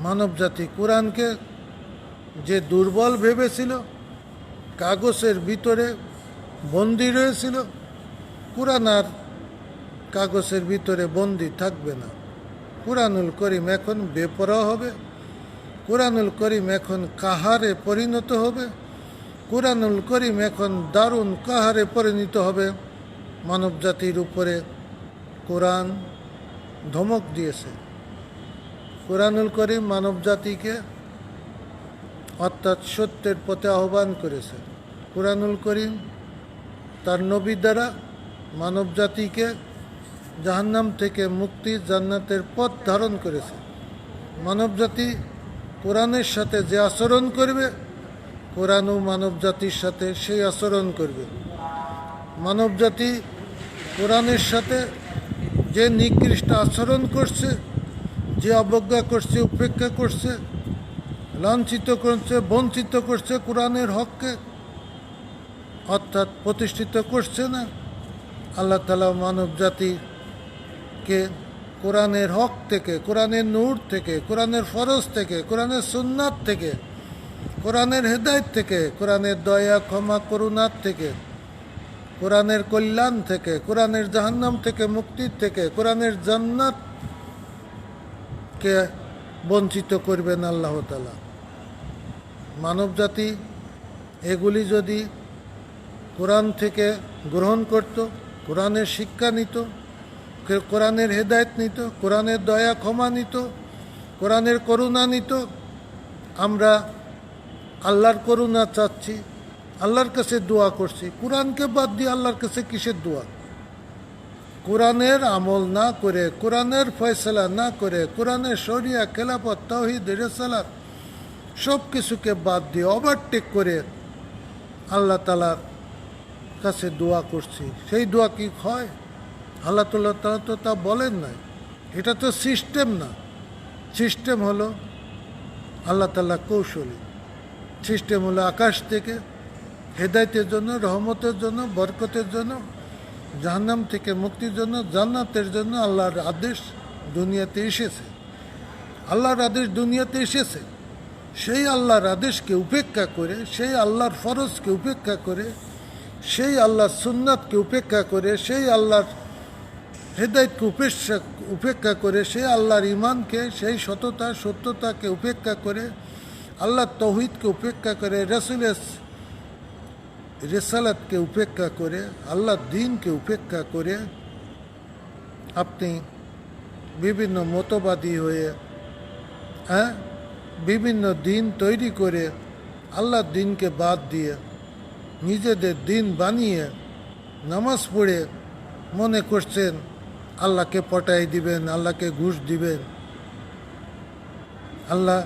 [SPEAKER 1] মানব জাতি কোরআনকে যে দুর্বল ভেবেছিল, কাগজের ভিতরে বন্দি রয়েছিল, কোরআন আর কাগজের ভিতরে বন্দি থাকবে না। কুরআনুল করিম এখন বেপরোয়া হবে। কুরআনুল করিম এখন কাহারে পরিণত হবে। কুরআনুল করিম এখন দারুণ কাহারে পরিণত হবে। মানব জাতির উপরে কোরআন ধমক দিয়েছে। কুরআনুল করিম মানব জাতিকে অর্থাৎ সত্যের পথে আহ্বান করেছে। কুরআনুল করিম তার নবী দ্বারা মানব জাতিকে জাহান্নাম থেকে মুক্তি জান্নাতের পথ ধারণ করেছে। মানব জাতি কোরআনের সাথে যে আচরণ করবে, কোরআনও মানব জাতির সাথে সেই আচরণ করবে। মানব জাতি কোরআনের সাথে যে নিকৃষ্ট আচরণ করছে, যে অবজ্ঞা করছে, উপেক্ষা করছে, লাঞ্ছিত করছে, বঞ্চিত করছে কোরআনের হককে, অর্থাৎ প্রতিষ্ঠিত করছে না, আল্লাহ তাআলা মানব জাতিকে কোরআনের হক থেকে, কোরআনের নূর থেকে, কোরআনের ফরজ থেকে, কোরআনের সুন্নাত থেকে, কোরআনের হেদায়েত থেকে, কোরআনের দয়া ক্ষমা করুণার থেকে, কোরআনের কল্যাণ থেকে, কোরআনের জাহান্নাম থেকে মুক্তির থেকে, কোরআনের জান্নাতকে বঞ্চিত করবেন আল্লাহ তাআলা। মানব জাতি এগুলি যদি কোরআন থেকে গ্রহণ করত, কোরআনের শিক্ষা নিত, কোরআনের হেদায়েত নিত, কোরআনের দয়া ক্ষমা নিত, কোরআনের করুণা নিত। আমরা আল্লাহর করুণা চাচ্ছি, আল্লাহর কাছে দোয়া করছি। কোরআনকে বাদ দিয়ে আল্লাহর কাছে কিসের দোয়া? কোরআনের আমল না করে, কোরআনের ফয়সালা না করে, কোরআনের শরিয়া খেলাফত তাওহীদ রিসালাত সব কিছুকে বাদ দিয়ে ওভারটেক করে আল্লাহ তাআলার কাছে দোয়া করছি, সেই দোয়া কি হয়? আল্লাহ তাআলা তো তা বলেন নাই। এটা তো সিস্টেম না। সিস্টেম হলো আল্লাহ তাআলা কৌশলী। সিস্টেম হলো আকাশ থেকে হেদায়েতের জন্য, রহমতের জন্য, বরকতের জন্য, জাহান্নাম থেকে মুক্তির জন্য, জান্নাতের জন্য আল্লাহর আদেশ দুনিয়াতে এসেছে। আল্লাহর আদেশ দুনিয়াতে এসেছে। সেই আল্লাহর আদেশকে উপেক্ষা করে, সেই আল্লাহর ফরজকে উপেক্ষা করে, সেই আল্লাহর সুন্নাতকে উপেক্ষা করে, সেই আল্লাহর হেদায়েতকে উপেক্ষা করে, সেই আল্লাহর ইমানকে, সেই সত্যতাকে উপেক্ষা করে, আল্লাহর তৌহিদকে উপেক্ষা করে, রাসূলের রিসালাতকে উপেক্ষা করে, আল্লাহর দ্বীনকে উপেক্ষা করে আপনি বিভিন্ন মতবাদী হয়ে বিভিন্ন দিন তৈরি করে আল্লাহর দ্বীনকে বাদ দিয়ে নিজেদের দিন বানিয়ে নামাজ পড়ে মনে করছেন আল্লাহকে পটাই দিবেন, আল্লাহকে ঘুষ দিবেন। আল্লাহ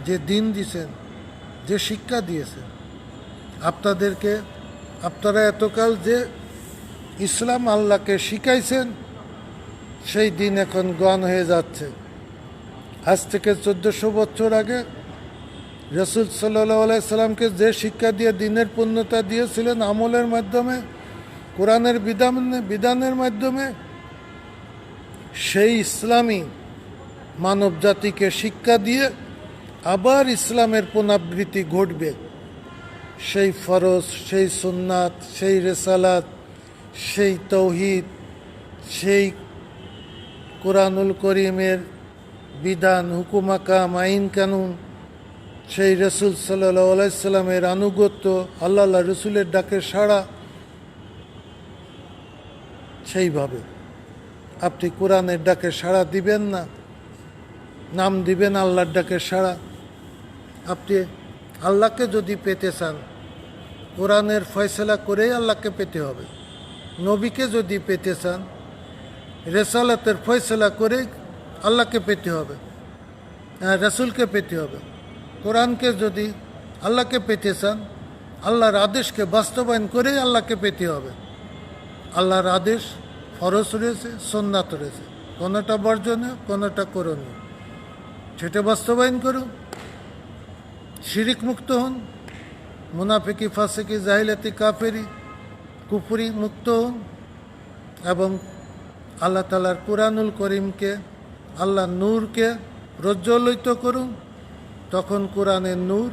[SPEAKER 1] যে দিন দিয়েছেন, যে শিক্ষা দিয়েছেন আপনাদেরকে, আপনারা এতকাল যে ইসলাম আল্লাহকে শিখাইছেন সেই দিন এখন গণ হয়ে যাচ্ছে। আজ থেকে 1400 বছর আগে রাসূল সাল্লাল্লাহু আলাইহি সাল্লামকে যে শিক্ষা দিয়ে দিনের পূর্ণতা দিয়েছিলেন আমলের মাধ্যমে, কোরআনের বিধানের মাধ্যমে, সেই ইসলামী মানব জাতিকে শিক্ষা দিয়ে আবার ইসলামের পুনরাবৃত্তি ঘটবে। সেই ফরজ, সেই সুন্নাত, সেই রিসালাত, সেই তৌহিদ, সেই কোরআনুল করিমের বিধান, হুকুম আকাম, আইন কানুন, সেই রাসূল সাল্লাল্লাহু আলাইহি সাল্লামের আনুগত্য, আল্লাহ রসুলের ডাকে সাড়া, সেইভাবে আপনি কোরআনের ডাকে সাড়া দিবেন না, নাম দিবেন আল্লাহর ডাকে সাড়া। আপনি আল্লাহকে যদি পেতে চান কোরআনের ফয়সালা করেই আল্লাহকে পেতে হবে। নবীকে যদি পেতে চান রিসালাতের ফয়সালা করেই আল্লাহকে পেতে হবে, রাসূলকে পেতে হবে। কোরআনকে যদি আল্লাহকে পেতে চান আল্লাহর আদেশকে বাস্তবায়ন করেই আল্লাহকে পেতে হবে। আল্লাহর আদেশ ফরজ রয়েছে, সুন্নাত রয়েছে, কোনোটা বর্জনীয়, কোনোটা করণীয়, সেটা বাস্তবায়ন করুন। শিরিক মুক্ত হন, মুনাফিকি, ফাসিকি, জাহিলাতি, কাফেরি, কুফরি মুক্ত হন এবং আল্লাহ তাআলার কুরআনুল করিমকে, আল্লাহর নূরকে প্রজ্বলিত করুন। তখন কোরআনের নূর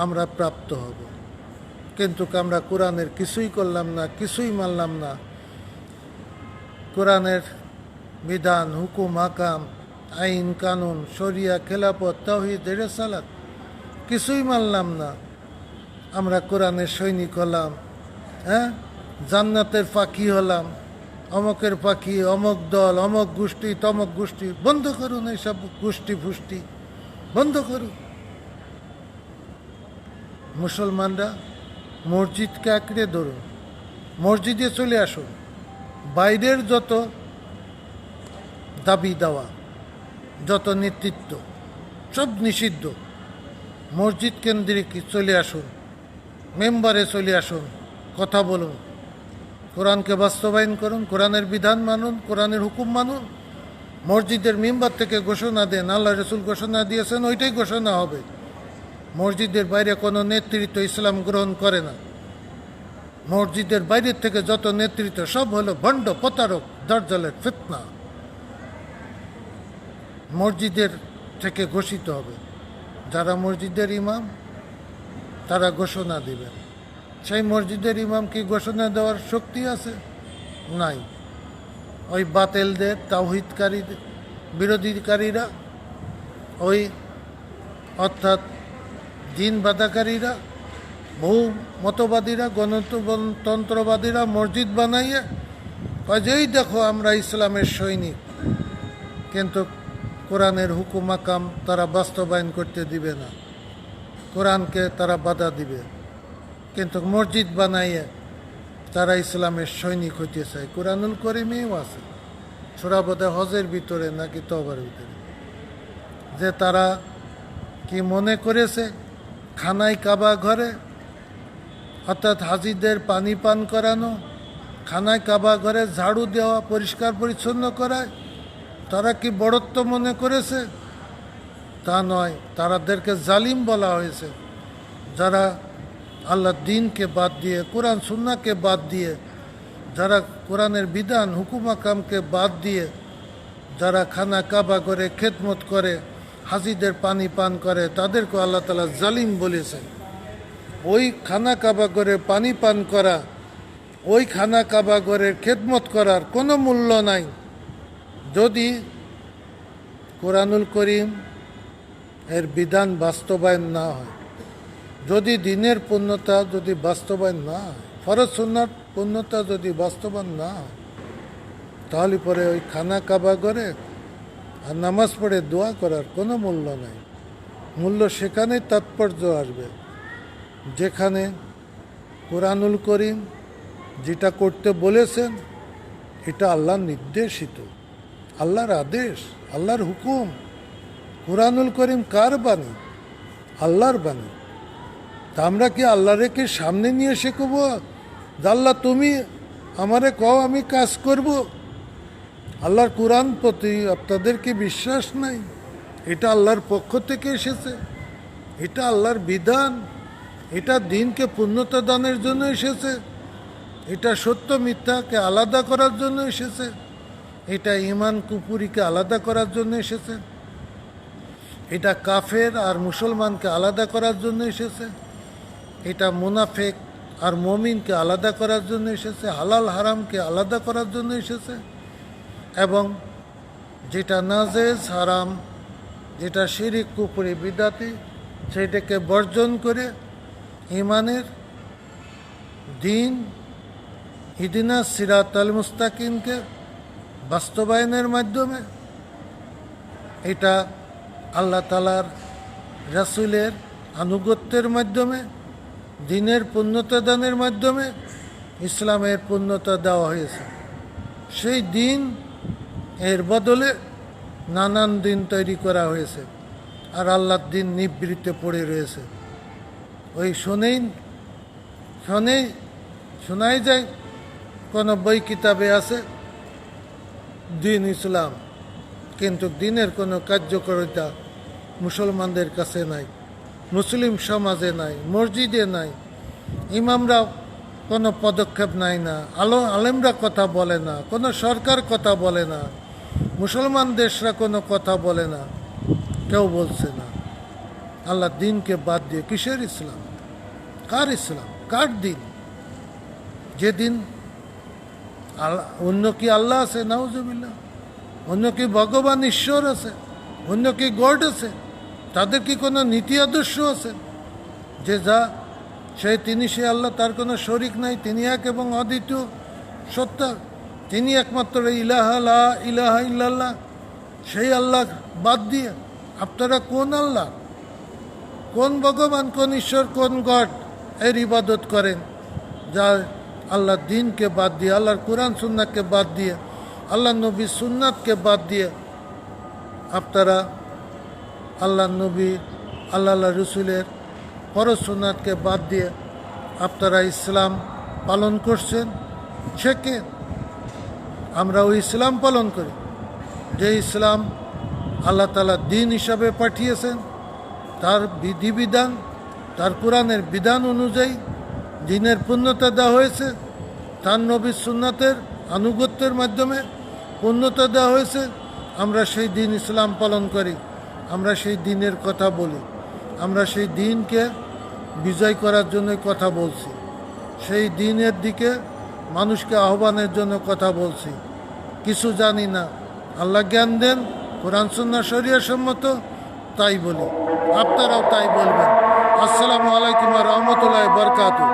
[SPEAKER 1] আমরা প্রাপ্ত হব। কিন্তু আমরা কোরআনের কিছুই করলাম না, কিছুই মানলাম না। কোরআনের বিধান, হুকুম আকাম, আইন কানুন, শরিয়া খেলাফত তাওহীদ রিসালাত কিছুই মানলাম না। আমরা কোরআনের সৈনিক হলাম, জান্নাতের পাখি হলাম, অমকের পাখি, অমক দল, অমক গোষ্ঠী, তমক গোষ্ঠী। বন্ধ করুন এইসব গোষ্ঠী ফুষ্টি, বন্ধ করুন। মুসলমানরা মসজিদকে আঁকড়ে ধরুন, মসজিদে চলে আসুন। বাইরের যত দাবি দেওয়া, যত নেতৃত্ব, সব নিষিদ্ধ। মসজিদ কেন্দ্রিক চলে আসুন, মেম্বারে চলে আসুন, কথা বলুন, কোরআনকে বাস্তবায়ন করুন, কোরআনের বিধান মানুন, কোরআনের হুকুম মানুন। মসজিদের মেম্বার থেকে ঘোষণা দেন, আল্লাহ রসুল ঘোষণা দিয়েছেন, ওইটাই ঘোষণা হবে। মসজিদের বাইরে কোনো নেতৃত্ব ইসলাম গ্রহণ করে না। মসজিদের বাইরের থেকে যত নেতৃত্ব সব হলো ভণ্ড, প্রতারক, দাজ্জালের ফিতনা। মসজিদের থেকে ঘোষিত হবে। যারা মসজিদের ইমাম তারা ঘোষণা দিবেন। সেই মসজিদের ইমাম কি ঘোষণা দেওয়ার শক্তি আছে? নাই। ওই বাতেলদের, তাওহীদকারী বিরোধীকারীরা, ওই অর্থাৎ দিন বাধাকারীরা, বহু মতবাদীরা, গণতন্ত্রবাদীরা মসজিদ বানাইয়ে যেই দেখো আমরা ইসলামের সৈনিক, কিন্তু কোরআনের হুকুম আকাম তারা বাস্তবায়ন করতে দিবে না, কোরআনকে তারা বাধা দিবে। কিন্তু মসজিদ বানাইয়ে তারা ইসলামের সৈনিক হইতে চায়। কোরআনুল করিমেও আছে, সূরা বোধহয় হজের ভিতরে নাকি তওবার ভিতরে, যে তারা কি মনে করেছে খানায় কাবা ঘরে, অর্থাৎ হাজিদের পানি পান করানো, খানায় কাবা ঘরে ঝাড়ু দেওয়া, পরিষ্কার পরিচ্ছন্ন করায়, তারা কি বড়ত্ব মনে করেছে? তা নয়, তাদেরকে জালিম বলা হয়েছে। যারা আল্লাহর দ্বীনকে বাদ দিয়ে, কোরআন সুন্নাহকে বাদ দিয়ে, যারা কোরআনের বিধান হুকুম আকামকে বাদ দিয়ে যারা খানা কাবা করে খেদমত করে, হাজিদের পানি পান করে, তাদেরকে আল্লাহ তাআলা জালিম বলেছেন। ওই খানা কাবা করে পানি পান করা, ওই খানা কাবা করে খেদমত করার কোনো মূল্য নাই যদি কোরআনুল করিম এর বিধান বাস্তবায়ন না হয়, যদি দিনের পূর্ণতা যদি বাস্তবায়ন না হয়, ফরজ সুন্নাত পূর্ণতা যদি বাস্তবায়ন না হয়, তাহলে পরে ওই খানা কাবা করে আর নামাজ পড়ে দোয়া করার কোনো মূল্য নাই। মূল্য সেখানেই তাৎপর্য আসবে যেখানে কোরআনুল করিম যেটা করতে বলেছেন এটা আল্লাহর নির্দেশিত, আল্লাহর আদেশ, আল্লাহর হুকুম। কোরআনুল করিম কার বাণী? আল্লাহর বাণী। তা আমরা কি আল্লাহরে কি সামনে নিয়ে শেখব? আল্লাহ তুমি আমারে কও, আমি কাজ করব। আল্লাহর কোরআন প্রতি আপনাদের কি বিশ্বাস নাই? এটা আল্লাহর পক্ষ থেকে এসেছে, এটা আল্লাহর বিধান, এটা দিনকে পূর্ণতা দানের জন্য এসেছে, এটা সত্য মিথ্যাকে আলাদা করার জন্য এসেছে, এটা ঈমান কুফরিকে আলাদা করার জন্য এসেছে, এটা কাফের আর মুসলমানকে আলাদা করার জন্য এসেছে, এটা মুনাফেক আর মমিনকে আলাদা করার জন্য এসেছে, হালাল হারামকে আলাদা করার জন্য এসেছে, এবং যেটা নাজেজ হারাম, যেটা শিরিক কুফরি বিদাতি, সেটাকে বর্জন করে ঈমানের দিন ইদিনা সিরাতাল মুস্তাকিমকে বাস্তবায়নের মাধ্যমে, এটা আল্লাহ তাআলার রাসূলের আনুগত্যের মাধ্যমে, দিনের পূর্ণতা দানের মাধ্যমে ইসলামের পূর্ণতা দেওয়া হয়েছে। সেই দিন এর বদলে নানান দিন তৈরি করা হয়েছে, আর আল্লাহর দিন নিবৃত্তে পড়ে রয়েছে। ওই শোনাই যায় কোনো বই কিতাবে আছে দিন ইসলাম, কিন্তু দিনের কোনো কার্যকারিতা মুসলমানদের কাছে নাই, মুসলিম সমাজে নাই, মসজিদে নাই, ইমামরা কোনো পদক্ষেপ নেয় না, আলেমরা কথা বলে না, কোনো সরকার কথা বলে না, মুসলমান দেশরা কোনো কথা বলে না, কেউ বলছে না। আল্লাহ দিনকে বাদ দিয়ে কিসের ইসলাম? কার ইসলাম? কার দিন? যেদিন অন্য কি আল্লাহ আছে? নাউজুবিল্লাহ। অন্য কি ভগবান ঈশ্বর আছে? অন্য কি গড আছে? তাদের কি কোনো নীতি আদর্শ আছে? যে যা তিনি সে আল্লাহ, তার কোনো শরিক নাই, তিনি এক এবং অদ্বিতীয় সত্তা, তিনি একমাত্র ইলাহা লা ইলাহা ইল্লাল্লাহ। সেই আল্লাহ বাদ দিয়ে আপনারা কোন আল্লাহ, কোন ভগবান, কোন ঈশ্বর, কোন গড এর ইবাদত করেন? যা আল্লাহর দিনকে বাদ দিয়ে, আল্লাহর কোরআন সুন্নাহকে বাদ দিয়ে, আল্লাহ নবী সুন্নাতকে বাদ দিয়ে আপনারা আল্লাহ নবী আল্লাহ রসুলের ফরজ সুন্নাতকে বাদ দিয়ে আপনারা ইসলাম পালন করছেন। শেখে আমরা ওই ইসলাম পালন করি যে ইসলাম আল্লাহ তাআলা দিন হিসাবে পাঠিয়েছেন, তার বিধিবিধান, তার কোরআনের বিধান অনুযায়ী দিনের পূর্ণতা দেওয়া হয়েছে, তার নবীর সুন্নাতের আনুগত্যের মাধ্যমে পূর্ণতা দেওয়া হয়েছে। আমরা সেই দিন ইসলাম পালন করি, আমরা সেই দিনের কথা বলি, আমরা সেই দিনকে বিজয় করার জন্যই কথা বলছি, সেই দিনের দিকে মানুষকে আহ্বানের জন্য কথা বলছি। কিছু জানি না, আল্লাহ জ্ঞান দেন, কোরআন সুন্নাহ শরিয়া সম্মত তাই বলি, আপনারাও তাই বলবেন। আসসালামু আলাইকুম ওয়া রাহমাতুল্লাহি ওয়া বারাকাতুহু।